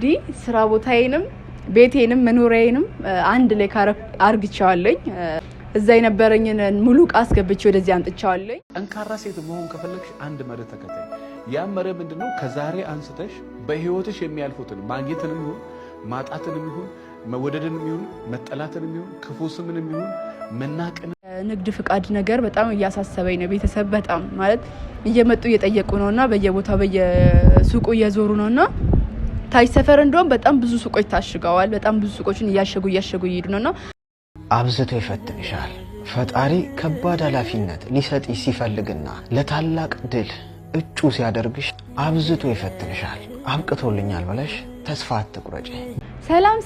ዲ ስራ ቦታዬንም ቤቴንም መኖሪያዬንም አንድ ላይ አርግቻለኝ እዛ የነበረኝን ሙሉ ቃስ ገብቼ ወደዚህ አንጥቻለኝ። ጠንካራ ሴት መሆን ከፈለግሽ አንድ መርህ ተከታይ። ያ መርህ ምንድነው? ከዛሬ አንስተሽ በህይወትሽ የሚያልፉትን ማግኘትንም ይሁን ማጣትንም ይሁን መወደድንም ይሁን መጠላትንም ይሁን ክፉ ስምንም ይሁን መናቅን ንግድ ፍቃድ ነገር በጣም እያሳሰበኝ ነው። ቤተሰብ በጣም ማለት እየመጡ እየጠየቁ ነውና በየቦታው በየሱቁ እየዞሩ ነውና ታች ሰፈር እንደውም በጣም ብዙ ሱቆች ታሽገዋል። በጣም ብዙ ሱቆችን እያሸጉ ይሄዱ ነውና አብዝቶ ይፈትንሻል። ፈጣሪ ከባድ ኃላፊነት ሊሰጥሽ ሲፈልግና ለታላቅ ድል እጩ ሲያደርግሽ አብዝቶ ይፈትንሻል። አብቅቶልኛል ብለሽ ተስፋ አትቁረጪ።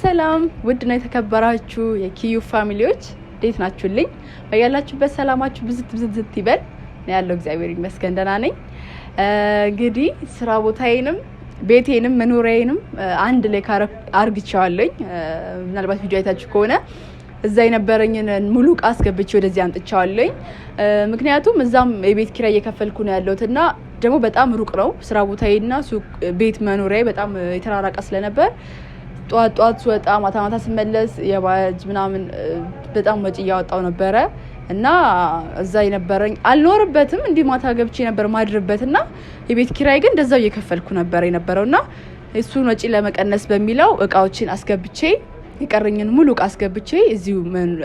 ሰላም ውድና የተከበራችሁ የኪዩ ፋሚሊዎች እንዴት ናችሁልኝ? በያላችሁበት ሰላማችሁ ብዝት ይበል። ያለው እግዚአብሔር ይመስገን ደህና ነኝ። እንግዲህ ስራ ቦታዬንም ቤቴንም መኖሪያዬንም አንድ ላይ አርግቻለኝ። ምናልባት ቪዲዮ አይታችሁ ከሆነ እዛ የነበረኝን ሙሉ ቃስ ገብቼ ወደዚህ አንጥቻለኝ። ምክንያቱም እዛም የቤት ኪራይ እየከፈልኩ ነው ያለሁትና ደግሞ በጣም ሩቅ ነው ስራ ቦታዬና ሱቅ ቤት መኖሪያዬ በጣም የተራራቀ ስለነበር ጧት ስወጣ ማታ ስመለስ የባጅ ምናምን በጣም ወጪ ያወጣው ነበረ እና እዛ የነበረኝ አልኖርበትም እንዲህ ማታ ገብቼ ነበር ማድርበትና የቤት ኪራይ ግን እንደዛው እየከፈልኩ ነበር የነበረውና እሱን ወጪ ለመቀነስ በሚለው እቃዎችን አስገብቼ የቀረኝን ሙሉ እቃ አስገብቼ እዚሁ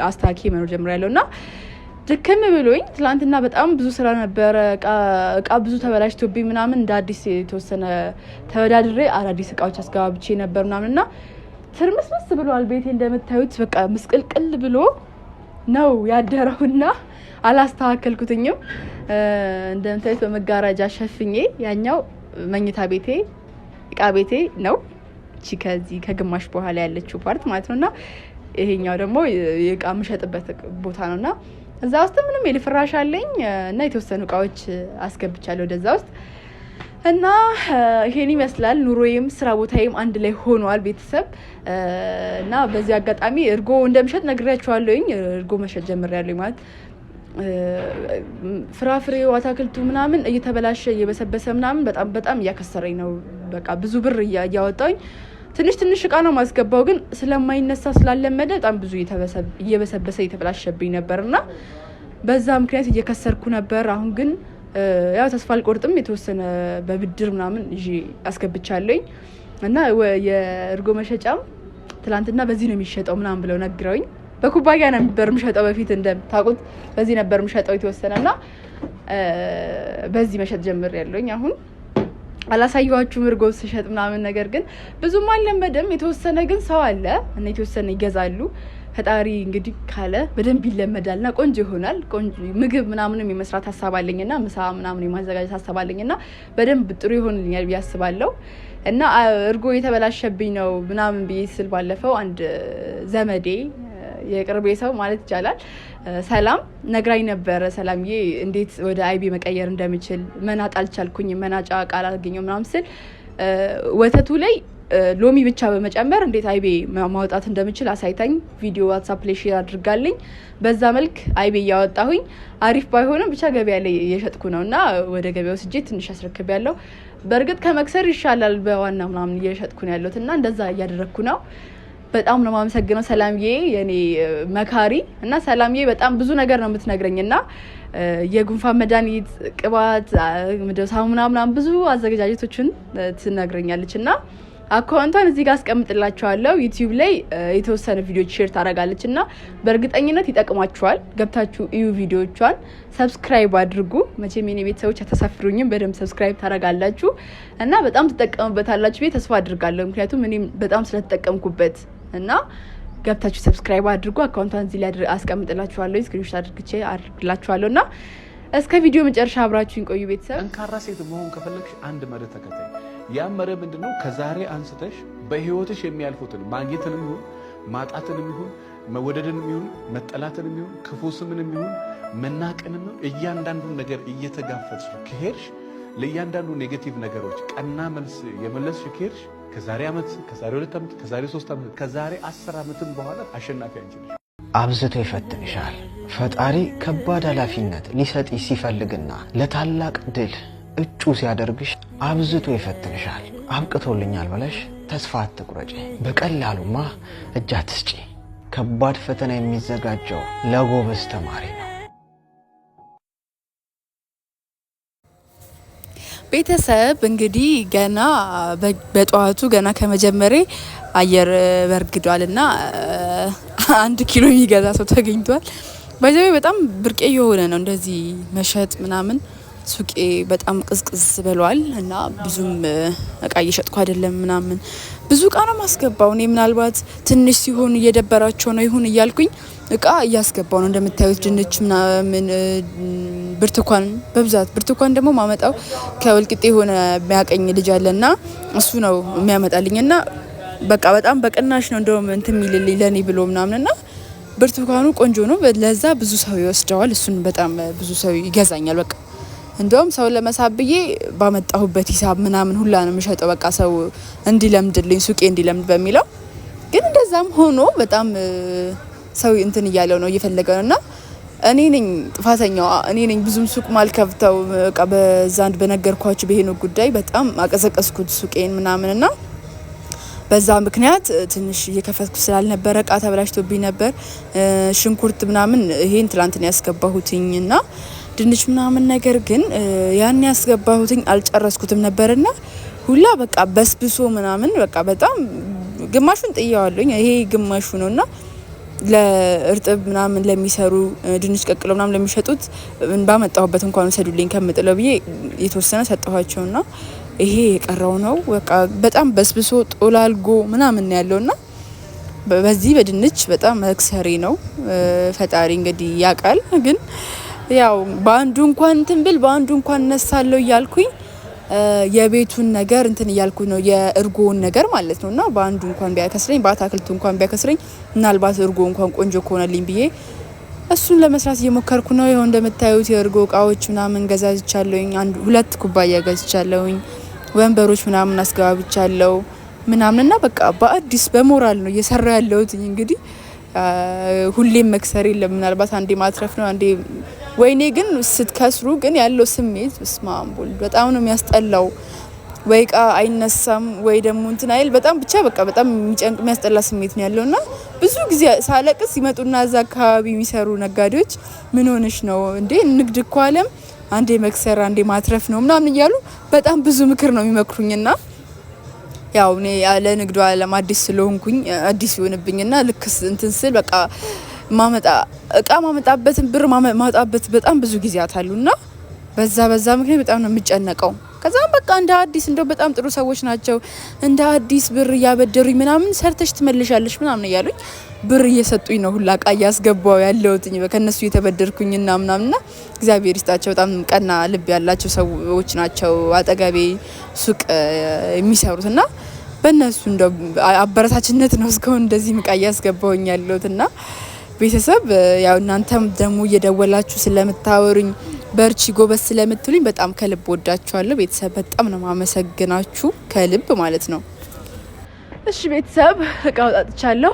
አስታኪ መኖር ጀምሬያለሁና ድክም ብሎኝ ትላንትና በጣም ብዙ ስራ ነበር። እቃ ብዙ ተበላሽቶብኝ ምናምን እንደ አዲስ የተወሰነ ተወዳድሬ አዳዲስ እቃዎች አስገብቼ ነበር ምናምንና ትርምስምስ ብሏል ቤቴ እንደምታዩት በቃ ምስቅልቅል ብሎ ነው ያደረውና አላስተካከልኩትኝም። እንደምታዩት በመጋረጃ ሸፍኜ ያኛው መኝታ ቤቴ እቃ ቤቴ ነው እቺ ከዚህ ከግማሽ በኋላ ያለችው ፓርት ማለት ነውና ይሄኛው ደግሞ የእቃ መሸጥበት ቦታ ነውና እዛ ውስጥ ምንም የልፍራሽ አለኝ እና የተወሰኑ እቃዎች አስገብቻለሁ ወደዛ ውስጥ እና ይሄን ይመስላል ኑሮዬም ስራ ቦታዬም አንድ ላይ ሆኗል ቤተሰብ። እና በዚህ አጋጣሚ እርጎ እንደምሸጥ ነግሬያችኋለሁኝ። እርጎ መሸጥ ጀምሬያለሁ ማለት ፍራፍሬው አታክልቱ ምናምን እየተበላሸ እየበሰበሰ ምናምን በጣም እያከሰረኝ ነው። በቃ ብዙ ብር እያወጣኝ ትንሽ እቃ ነው ማስገባው ግን ስለማይነሳ ስላለመደ በጣም ብዙ እየበሰበሰ እየተበላሸብኝ ነበርና በዛ ምክንያት እየከሰርኩ ነበር። አሁን ግን ያው ተስፋ አልቆርጥም የተወሰነ በብድር ምናምን እሺ አስገብቻለሁኝ እና የእርጎ መሸጫም ትላንትና በዚህ ነው የሚሸጠው ምናምን ብለው ነግረውኝ በኩባያ ነበር የምሸጠው በፊት እንደምታውቁት በዚህ ነበር የምሸጠው የተወሰነና በዚህ መሸጥ ጀምሬያለሁኝ። አሁን አላሳየዋችሁም እርጎ ስሸጥ ምናምን ነገር ግን ብዙም አልለመደም። የተወሰነ ግን ሰው አለ እና የተወሰነ ይገዛሉ። ፈጣሪ እንግዲህ ካለ በደንብ ይለመዳልና ቆንጆ ይሆናል። ቆንጆ ምግብ ምናምንም የመስራት ሐሳብ አለኝና ምሳ ምናምን የማዘጋጀት ሐሳብ አለኝና በደንብ ጥሩ ይሆንልኛል ብዬ አስባለሁ። እና እርጎ የተበላሸብኝ ነው ምናምን ብዬ ስል ባለፈው አንድ ዘመዴ የቅርቤ ሰው ማለት ይቻላል ሰላም ነግራኝ ነበር። ሰላምዬ እንዴት ወደ አይቤ መቀየር እንደምችል መናጥ አልቻልኩኝ መናጫ ቃል አገኘው ምናምን ስል ወተቱ ላይ ሎሚ ብቻ በመጨመር እንዴት አይቤ ማውጣት እንደምችል አሳይታኝ ቪዲዮ ዋትስአፕ ላይ ሼር አድርጋልኝ በዛ መልክ አይቤ ያወጣሁኝ። አሪፍ ባይሆንም ብቻ ገበያ ላይ እየሸጥኩ ነውና ወደ ገበያው ስጄ ትንሽ አስረክቤያለሁ። በእርግጥ ከመክሰር ይሻላል በዋና ምናምን እየሸጥኩ ነው ያለሁትና እንደዛ እያደረኩ ነው። በጣም ነው ማመሰግነው ሰላምዬ የኔ መካሪ እና ሰላምዬ በጣም ብዙ ነገር ነው የምትነግረኝና የጉንፋን መድኃኒት ቅባት ሳሙና ምናምን ብዙ አዘገጃጀቶችን ትነግረኛለችና አካውንቷን እዚህ ጋር አስቀምጥላችኋለሁ። ዩቲዩብ ላይ የተወሰነ ቪዲዮዎች ሼር ታደርጋለችና በእርግጠኝነት ይጠቅማችኋል። ገብታችሁ እዩ ቪዲዮቿን ሰብስክራይብ አድርጉ። መቼም የኔ ቤተሰቦች አተሳፍሩኝም በደንብ ሰብስክራይብ ታደርጋላችሁ እና በጣም ትጠቀሙበታላችሁ ብዬ ተስፋ አድርጋለሁ። ምክንያቱም እኔም በጣም ስለተጠቀምኩበት እና ገብታችሁ ሰብስክራይብ አድርጉ። አካውንቷን እዚህ ላይ አስቀምጥላችኋለሁ። ስክሪንሾት አድርግላችኋለሁና እስከ ቪዲዮ መጨረሻ አብራችሁን ቆዩ ቤተሰብ። ጠንካራ ሴት መሆን ከፈለግሽ አንድ መርህ ተከታይ። ያ መርህ ምንድነው? ከዛሬ አንስተሽ በህይወትሽ የሚያልፉትን ማግኘትንም ይሁን ማጣትንም ይሁን መወደድንም ይሁን መጠላትንም ይሁን ክፉ ስምንም ይሁን መናቅንም እያንዳንዱን ነገር እየተጋፈጥሽ ከሄድሽ ለእያንዳንዱ ኔጌቲቭ ነገሮች ቀና መልስ የመለስሽ ከሄድሽ ከዛሬ ዓመት ከዛሬ 2 ዓመት ከዛሬ 3 ዓመት ከዛሬ 10 ዓመትም በኋላ አሸናፊ አንቺ ነሽ። አብዝቶ ይፈትንሻል። ፈጣሪ ከባድ ኃላፊነት ሊሰጥሽ ሲፈልግና ለታላቅ ድል እጩ ሲያደርግሽ አብዝቶ ይፈትንሻል። አብቅቶልኛል ብለሽ ተስፋ አትቁረጪ። በቀላሉማ እጅ አትስጪ። ከባድ ፈተና የሚዘጋጀው ለጎበዝ ተማሪ ነው። ቤተሰብ እንግዲህ ገና በጠዋቱ ገና ከመጀመሪያ አየር በርግዷልና 1 ኪሎ የሚገዛ ሰው ተገኝቷል። በዚህ በጣም ብርቄ የሆነ ነው እንደዚህ መሸጥ ምናምን። ሱቄ በጣም ቅዝቅዝ ብሏል እና ብዙም እቃ እየሸጥኩ አይደለም ምናምን። ብዙ እቃ ነው ማስገባው። እኔ ምናልባት ትንሽ ሲሆን እየደበራቸው ነው ይሁን እያልኩኝ እቃ እያስገባው ነው። እንደምታዩት ድንች ምናምን፣ ብርቱካን በብዛት ብርቱካን ደግሞ ማመጣው ከወልቂጤ የሆነ የሚያቀኝ ልጅ አለና እሱ ነው የሚያመጣልኝና በቃ በጣም በቅናሽ ነው እንደውም እንትን የሚልልኝ ለኔ ብሎ ምናምንና ብርቱካኑ ቆንጆ ነው። ለዛ ብዙ ሰው ይወስደዋል። እሱን በጣም ብዙ ሰው ይገዛኛል። በቃ እንደውም ሰው ለመሳብ ብዬ ባመጣሁበት ሂሳብ ምናምን ሁላ ነው የምሸጠው። በቃ ሰው እንዲለምድልኝ ሱቄ እንዲለምድ በሚለው ግን እንደዛም ሆኖ በጣም ሰው እንትን እያለው ነው እየፈለገ ነውና እኔ ነኝ ጥፋተኛው። እኔ ነኝ ብዙም ሱቅ ማልከፍተው። በቃ በዛንድ በነገርኳችሁ በሄኖ ጉዳይ በጣም አቀዘቀዝኩት ሱቄን ምናምንና በዛ ምክንያት ትንሽ እየከፈትኩ ስላልነበረ እቃ ተበላሽቶብኝ ነበር። ሽንኩርት ምናምን ይሄን ትላንትና ያስገባሁትኝና ድንች ምናምን ነገር ግን ያን ያስገባሁትኝ አልጨረስኩትም ነበርና ሁላ በቃ በስብሶ ምናምን በቃ በጣም ግማሹን ጥያዋለኝ። ይሄ ግማሹ ነውና ለእርጥብ ምናምን ለሚሰሩ ድንች ቀቅለው ምናምን ለሚሸጡት ባመጣሁበት እንኳን ሰዱልኝ ከምጥለው ብዬ የተወሰነ ሰጠኋቸውና ይሄ የቀረው ነው። በቃ በጣም በስብሶ ጦላልጎ ምናምን ያለውና በዚህ በድንች በጣም መክሰሪ ነው። ፈጣሪ እንግዲህ ያቃል። ግን ያው በአንዱ እንኳን እንትን ብል በአንዱ እንኳን እነሳለሁ እያልኩኝ የቤቱን ነገር እንትን እያልኩ ነው፣ የእርጎውን ነገር ማለት ነውና በአንዱ እንኳን ቢያከስረኝ በአታክልቱ እንኳን ቢያከስረኝ ምናልባት እርጎ እንኳን ቆንጆ ከሆነልኝ ብዬ እሱን ለመስራት እየሞከርኩ ነው። ይሄው እንደምታዩት የእርጎ እቃዎች ምናምን ገዛዝቻለሁኝ። 2 ኩባያ ገዝቻለሁኝ። ወንበሮች ምናምን አስገባብቻለሁ ምናምንና በቃ በአዲስ በሞራል ነው እየሰራ ያለሁት። እንግዲህ ሁሌም መክሰር የለም፣ ምናልባት አንዴ ማትረፍ ነው አንዴ ወይኔ። ግን ስትከስሩ ግን ያለው ስሜት ስማምቦል በጣም ነው የሚያስጠላው። ወይ እቃ አይነሳም ወይ ደግሞ እንትን አይል በጣም ብቻ በቃ በጣም የሚጨንቅ የሚያስጠላ ስሜት ነው ያለውና ብዙ ጊዜ ሳለቅስ ይመጡና እዛ አካባቢ የሚሰሩ ነጋዴዎች ምን ሆነሽ ነው እንዴ? ንግድ እኮ አለም አንዴ መክሰር አንዴ ማትረፍ ነው ምናምን እያሉ በጣም ብዙ ምክር ነው የሚመክሩኝና ያው እኔ ያለ ንግዱ አለም አዲስ ስለሆንኩኝ አዲስ ይሆንብኝና ልክ እንትን ስል በቃ እቃ ማመጣበትን ብር ማመጣበት በጣም ብዙ ጊዜያት አሉና በዛ ምክንያት በጣም ነው የምጨነቀው። ከዛም በቃ እንደ አዲስ እንደው በጣም ጥሩ ሰዎች ናቸው እንደ አዲስ ብር እያበደሩኝ ምናምን ሰርተሽ ትመልሻለሽ ምናምን እያሉኝ ብር እየሰጡኝ ነው ሁላ እቃ እያስገባው ያለውትኝ ከነሱ የተበደርኩኝና ምናምንና እግዚአብሔር ይስጣቸው። በጣም ቀና ልብ ያላቸው ሰዎች ናቸው አጠገቤ ሱቅ የሚሰሩትና በእነሱ እንደው አበረታችነት ነው እስካሁን እንደዚህ እቃ እያስገባውኝ ያለውትና ቤተሰብ ያው እናንተም ደግሞ እየደወላችሁ ስለምታወሩኝ በርቺ ጎበዝ ስለምትሉኝ በጣም ከልብ ወዳችኋለሁ። ቤተሰብ በጣም ነው ማመሰግናችሁ ከልብ ማለት ነው። እሺ ቤተሰብ እቃ አውጣቻለሁ።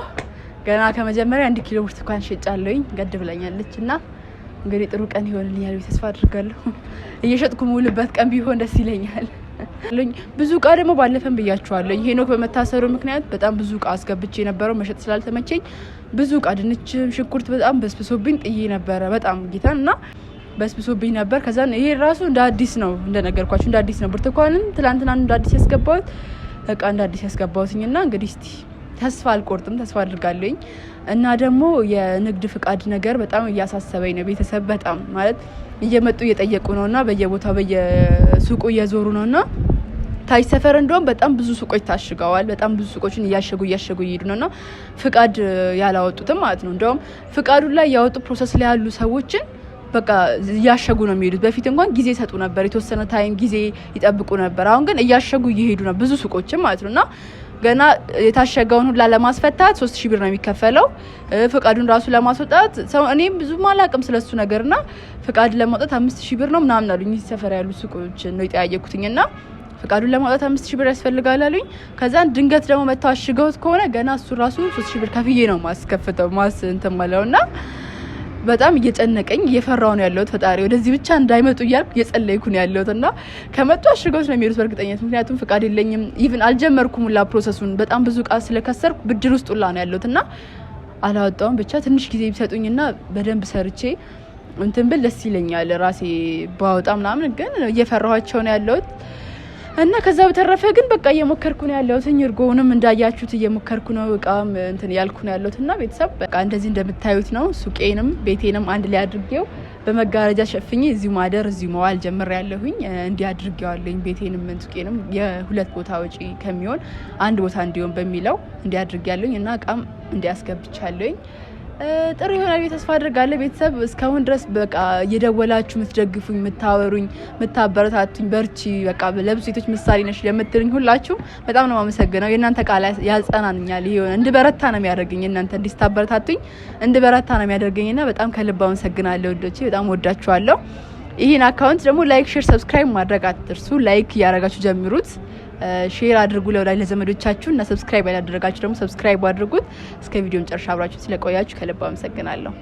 ገና ከመጀመሪያ 1 ኪሎ ብርቱካን ሸጫለሁኝ ገድ ብላኛለችና እንግዲህ ጥሩ ቀን ይሆንልኛል ተስፋ አድርጋለሁ። እየሸጥኩ ሙሉበት ቀን ቢሆን ደስ ይለኛል። ብዙ እቃ ደግሞ ባለፈን ብያችኋለሁ። ሄኖክ በመታሰሩ ምክንያት በጣም ብዙ እቃ አስገብቼ ነበረው መሸጥ ስላልተመቸኝ ብዙ እቃ ድንች፣ ሽንኩርት በጣም በስብሶብኝ ጥዬ ነበረ። በጣም ጌታና በስብሶብኝ ነበር። ከዛ ይሄ ራሱ እንደ አዲስ ነው እንደነገርኳችሁ እንደ አዲስ ነው። ብርቱካንን ትላንትና እንደ አዲስ ያስገባሁት እቃ እንደ አዲስ ያስገባሁትኝና እንግዲህ እስቲ ተስፋ አልቆርጥም ተስፋ አድርጋለሁኝ። እና ደግሞ የንግድ ፍቃድ ነገር በጣም እያሳሰበኝ ነው ቤተሰብ። በጣም ማለት እየመጡ እየጠየቁ ነውና በየቦታው በየሱቁ እየዞሩ ነውና ታች ሰፈር እንደውም በጣም ብዙ ሱቆች ታሽገዋል። በጣም ብዙ ሱቆችን እያሸጉ ይሄዱ ነውና ፍቃድ ያላወጡትም ማለት ነው። እንደውም ፍቃዱን ላይ ያወጡ ፕሮሰስ ላይ ያሉ ሰዎችን በቃ እያሸጉ ነው የሚሄዱት። በፊት እንኳን ጊዜ ሰጡ ነበር፣ የተወሰነ ታይም ጊዜ ይጠብቁ ነበር። አሁን ግን እያሸጉ እየሄዱ ነው ብዙ ሱቆችን ማለት ነውና ገና የታሸገውን ሁላ ለማስፈታት 3000 ብር ነው የሚከፈለው። ፍቃዱን ራሱ ለማስወጣት ሰው እኔም ብዙ ማላቅም ስለሱ ነገርና ፍቃድ ለማውጣት 5000 ብር ነው ምናምን አሉኝ። ሰፈር ያሉ ሱቆች ነው የጠያየኩትኝና ፍቃዱን ለማውጣት 5000 ብር ያስፈልጋል አሉኝ። ከዛን ድንገት ደግሞ መተው አሽገውት ከሆነ ገና እሱ ራሱ 3000 ብር ከፍዬ ነው ማስከፍተው እንትን ማለውና በጣም እየጨነቀኝ እየፈራው ነው ያለሁት። ፈጣሪ ወደዚህ ብቻ እንዳይመጡ እያልኩ እየጸለይኩ ነው ያለሁት እና ከመጡ አሽገውት ነው የሚሄዱት በእርግጠኝነት። ምክንያቱም ፍቃድ የለኝም ኢቭን አልጀመርኩም ሁላ ፕሮሰሱን። በጣም ብዙ ዕቃ ስለከሰርኩ ብድር ውስጥ ሁላ ነው ያለሁት እና አላወጣውም። ብቻ ትንሽ ጊዜ ቢሰጡኝና በደንብ ሰርቼ እንትን ብል ደስ ይለኛል ራሴ ባወጣ ምናምን፣ ግን እየፈራኋቸው ነው ያለሁት እና ከዛ በተረፈ ግን በቃ እየሞከርኩ ነው ያለሁት። እርጎውንም እንዳያችሁት እየሞከርኩ ነው፣ እቃም እንትን ያልኩ ነው ያለሁት እና ቤተሰብ በቃ እንደዚህ እንደምታዩት ነው። ሱቄንም ቤቴንም አንድ ላይ አድርጌው በመጋረጃ ሸፍኜ እዚሁ ማደር እዚሁ መዋል ጀምሬያለሁኝ። እንዲህ አድርጌዋለሁኝ። ቤቴንም ሱቄንም የሁለት ቦታ ወጪ ከሚሆን አንድ ቦታ እንዲሆን በሚለው እንዲህ አድርጌያለሁኝ እና እቃም እንዲያስገብቻለሁኝ። ጥሩ ይሆናል ብዬ ተስፋ አድርጋለሁ። ቤተሰብ እስካሁን ድረስ በቃ እየደወላችሁ የምትደግፉኝ፣ የምታወሩኝ፣ የምታበረታቱኝ በርቺ በቃ ለብዙ ሴቶች ምሳሌ ነሽ ለምትሉኝ ሁላችሁ በጣም ነው የማመሰግነው። የእናንተ ቃል ያጸናኛል። ይሄ እንድበረታ ነው የሚያደርገኝ። እናንተ እንዲስታበረታቱኝ እንድበረታ ነው የሚያደርገኝና በጣም ከልብ አመሰግናለሁ ወዶቼ። በጣም ወዳችኋለሁ። ይሄን አካውንት ደግሞ ላይክ፣ ሼር፣ ሰብስክራይብ ማድረግ አትርሱ። ላይክ እያደረጋችሁ ጀምሩት። ሼር አድርጉ ለወዳጅ ለዘመዶቻችሁ እና ሰብስክራይብ ያላደረጋችሁ ደግሞ ሰብስክራይብ አድርጉት። እስከ ቪዲዮ መጨረሻ አብራችሁ ስለቆያችሁ ከልብ አመሰግናለሁ።